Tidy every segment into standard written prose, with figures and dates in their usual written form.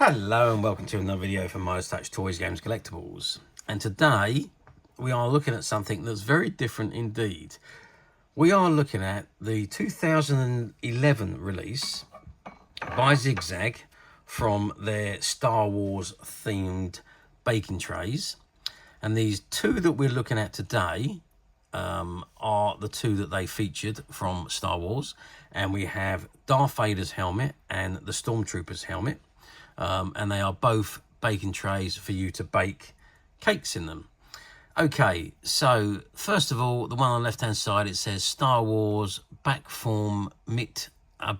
Hello and welcome to another video from Midas Touch Toys, Games, Collectibles. And today we are looking at something that's very different indeed. We are looking at the 2011 release by Zig Zag from their Star Wars themed baking trays. And these two that we're looking at today are the two that they featured from Star Wars. And we have Darth Vaders helmet and the Stormtroopers helmet. And they are both baking trays for you to bake cakes in them. Okay, so first of all, the one on the left hand side, it says Star Wars Backform mit, I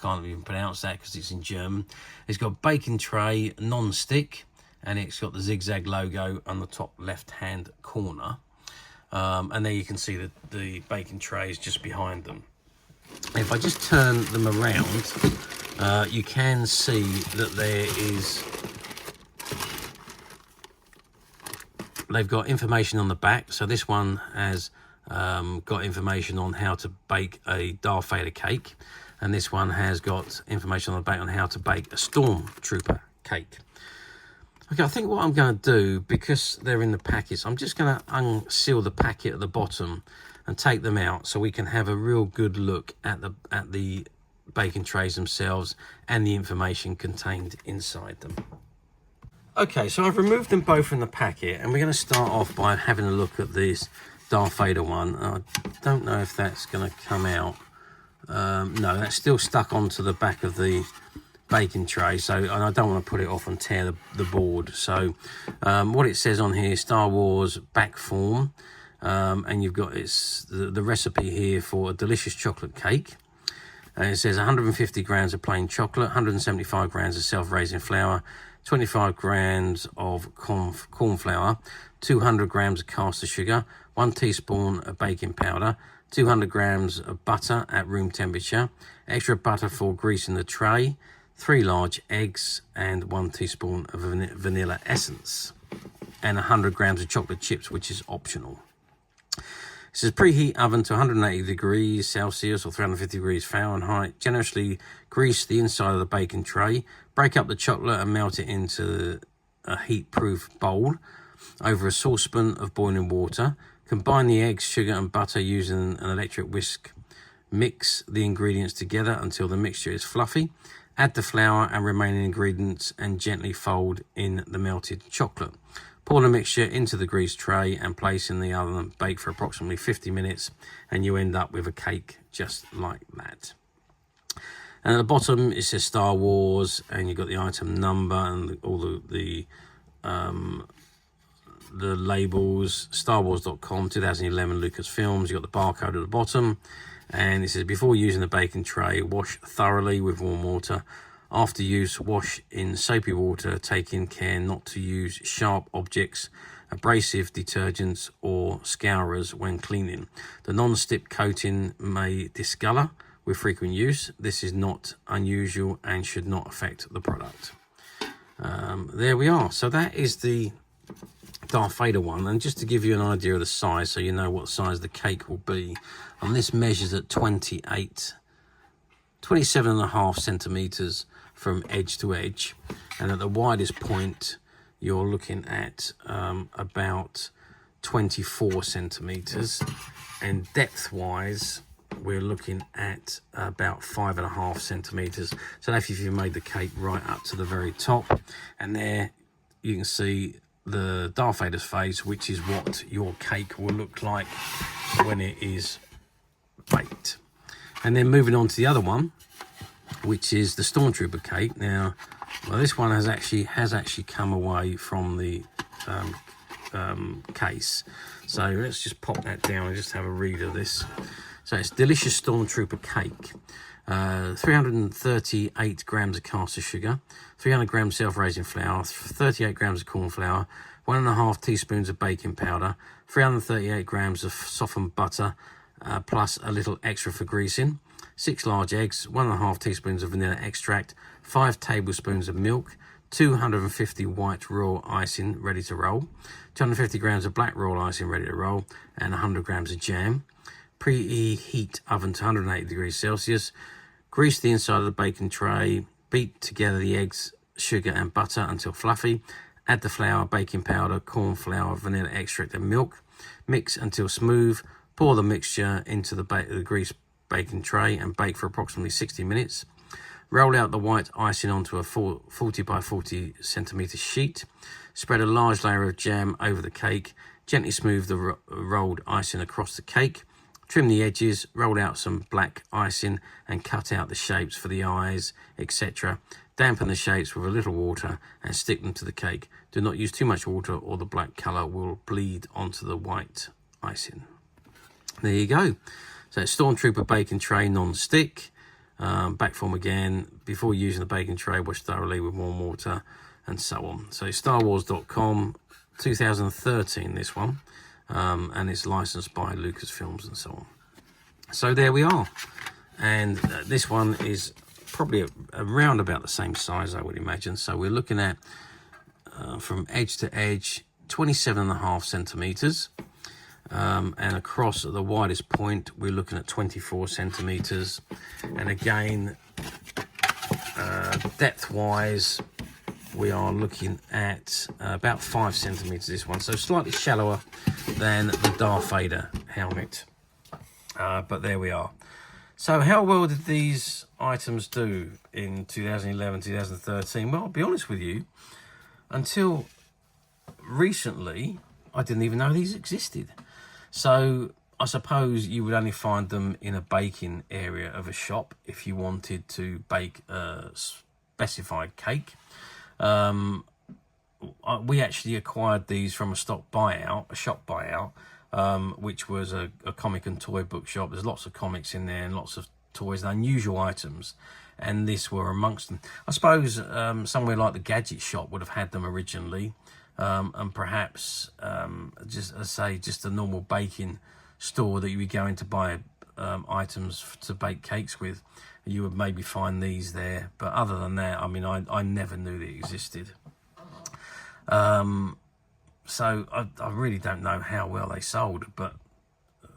can't even pronounce that because it's in German. It's got baking tray non-stick, and it's got the Zig Zag logo on the top left hand corner. And there you can see the baking trays just behind them. If I just turn them around, you can see that they've got information on the back. So this one has got information on how to bake a Darth Vader cake, and this one has got information on the back on how to bake a Stormtrooper cake. Okay, I think what I'm going to do, because they're in the packets, I'm just going to unseal the packet at the bottom and take them out so we can have a real good look at the baking trays themselves and the information contained inside them. Okay, so I've removed them both from the packet, and we're going to start off by having a look at this Darth Vader one. I don't know if that's going to come out. No, that's still stuck onto the back of the baking tray, so and I don't want to put it off and tear the board. So what it says on here, Star Wars Backform, and you've got the recipe here for a delicious chocolate cake. And it says 150 grams of plain chocolate, 175 grams of self-raising flour, 25 grams of corn flour, 200 grams of caster sugar, 1 teaspoon of baking powder, 200 grams of butter at room temperature, extra butter for greasing the tray, 3 large eggs, and 1 teaspoon of vanilla essence, and 100 grams of chocolate chips, which is optional. It says preheat oven to 180 degrees Celsius or 350 degrees Fahrenheit. Generously grease the inside of the baking tray. Break up the chocolate and melt it into a heat-proof bowl over a saucepan of boiling water. Combine the eggs, sugar and butter using an electric whisk. Mix the ingredients together until the mixture is fluffy. Add the flour and remaining ingredients and gently fold in the melted chocolate. Pour the mixture into the greased tray and place in the oven and bake for approximately 50 minutes, and you end up with a cake just like that. And at the bottom it says Star Wars, and you've got the item number and all the labels. StarWars.com, 2011 Lucasfilms. You've got the barcode at the bottom, and it says before using the baking tray, wash thoroughly with warm water. After use, wash in soapy water, taking care not to use sharp objects, abrasive detergents or scourers when cleaning. The non-stick coating may discolor with frequent use. This is not unusual and should not affect the product. There we are. So that is the Darth Vader one, and just to give you an idea of the size so you know what size the cake will be, and this measures at 27.5 centimeters from edge to edge, and at the widest point you're looking at about 24 centimeters, and depth wise we're looking at about 5.5 centimeters. So that's if you made the cake right up to the very top, and there you can see the Darth Vader's face, which is what your cake will look like when it is baked. And then moving on to the other one, which is the Stormtrooper cake. Now, well, this one has actually come away from the case. So let's just pop that down and just have a read of this. So it's delicious Stormtrooper cake. 338 grams of caster sugar, 300 grams self-raising flour, 38 grams of corn flour, 1.5 teaspoons of baking powder, 338 grams of softened butter, plus a little extra for greasing, 6 large eggs, 1.5 teaspoons of vanilla extract, 5 tablespoons of milk, 250 white royal icing ready to roll, 250 grams of black royal icing ready to roll, and 100 grams of jam. Preheat oven to 180 degrees Celsius. Grease the inside of the baking tray. Beat together the eggs sugar and butter until fluffy. Add the flour, baking powder, corn flour, vanilla extract and milk. Mix until smooth. Pour the mixture into the greased baking tray and bake for approximately 60 minutes. Roll out the white icing onto a 40 by 40 centimeter sheet. Spread a large layer of jam over the cake. Gently smooth the rolled icing across the cake. Trim the edges, roll out some black icing and cut out the shapes for the eyes, etc. Dampen the shapes with a little water and stick them to the cake. Do not use too much water or the black colour will bleed onto the white icing. There you go. So Stormtrooper baking tray non-stick. Back form again. Before using the baking tray, wash thoroughly with warm water and so on. So StarWars.com, 2013 this one. And it's licensed by Lucasfilms and so on. So there we are. And this one is probably around about the same size, I would imagine. So we're looking at, from edge to edge, 27.5 centimetres. And across the widest point, we're looking at 24 centimetres. And again, depth-wise, we are looking at about 5 centimetres this one, so slightly shallower than the Darth Vader helmet. But there we are. So how well did these items do in 2011, 2013? Well, I'll be honest with you, until recently, I didn't even know these existed. So I suppose you would only find them in a baking area of a shop if you wanted to bake a specified cake. We actually acquired these from a shop buyout, which was a comic and toy bookshop. There's lots of comics in there and lots of toys and unusual items, and this were amongst them. I suppose somewhere like the gadget shop would have had them originally, and perhaps just a normal baking store that you would go in to buy items to bake cakes with. You would maybe find these there, but other than that, I mean, I never knew they existed. So I really don't know how well they sold, but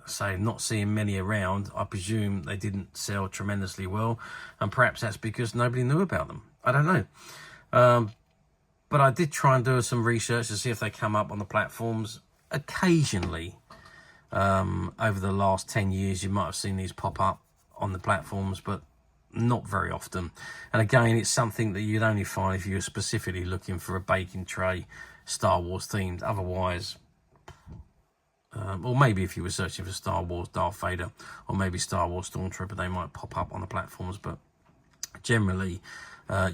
say not seeing many around, I presume they didn't sell tremendously well, and perhaps that's because nobody knew about them. I don't know. But I did try and do some research to see if they come up on the platforms. Occasionally, over the last 10 years, you might have seen these pop up on the platforms, but not very often. And again, it's something that you'd only find if you were specifically looking for a baking tray Star Wars themed. Otherwise, or maybe if you were searching for Star Wars Darth Vader or maybe Star Wars Stormtrooper, they might pop up on the platforms, but generally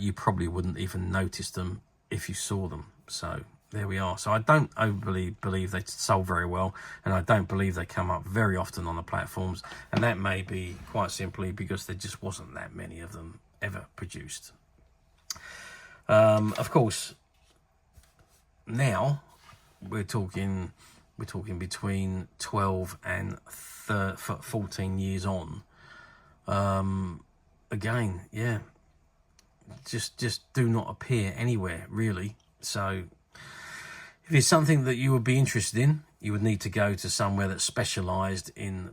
you probably wouldn't even notice them if you saw them. So there we are. So I don't overly believe they sold very well, and I don't believe they come up very often on the platforms, and that may be quite simply because there just wasn't that many of them ever produced. Of course, now we're talking between 12 and 14 years on. Again, yeah, just do not appear anywhere really. So if it's something that you would be interested in, you would need to go to somewhere that's specialised in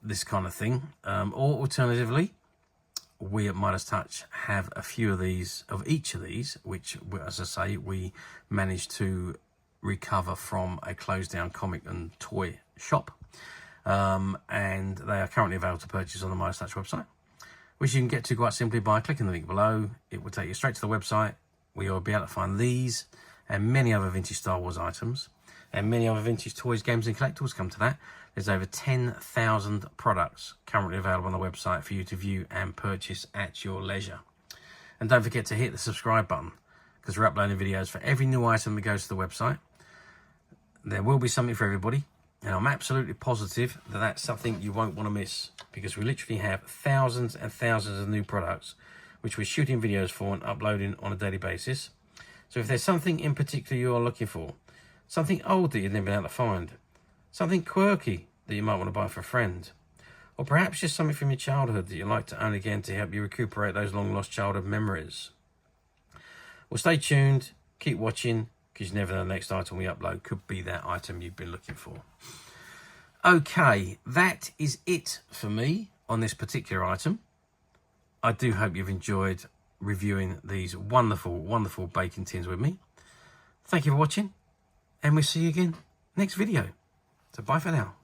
this kind of thing. Or alternatively, we at Midas Touch have a few of these, of each of these, which, as I say, we managed to recover from a closed down comic and toy shop. And they are currently available to purchase on the Midas Touch website, which you can get to quite simply by clicking the link below. It will take you straight to the website where you'll be able to find these and many other vintage Star Wars items and many other vintage toys, games and collectibles. Come to that. There's over 10,000 products currently available on the website for you to view and purchase at your leisure. And don't forget to hit the subscribe button, because we're uploading videos for every new item that goes to the website. There will be something for everybody, and I'm absolutely positive that that's something you won't want to miss, because we literally have thousands and thousands of new products which we're shooting videos for and uploading on a daily basis. So if there's something in particular you are looking for, something old that you've never been able to find, something quirky that you might want to buy for a friend, or perhaps just something from your childhood that you'd like to own again to help you recuperate those long lost childhood memories, well, stay tuned, keep watching, because you never know the next item we upload could be that item you've been looking for. Okay, that is it for me on this particular item. I do hope you've enjoyed reviewing these wonderful, wonderful baking tins with me. Thank you for watching, and we'll see you again next video. So bye for now.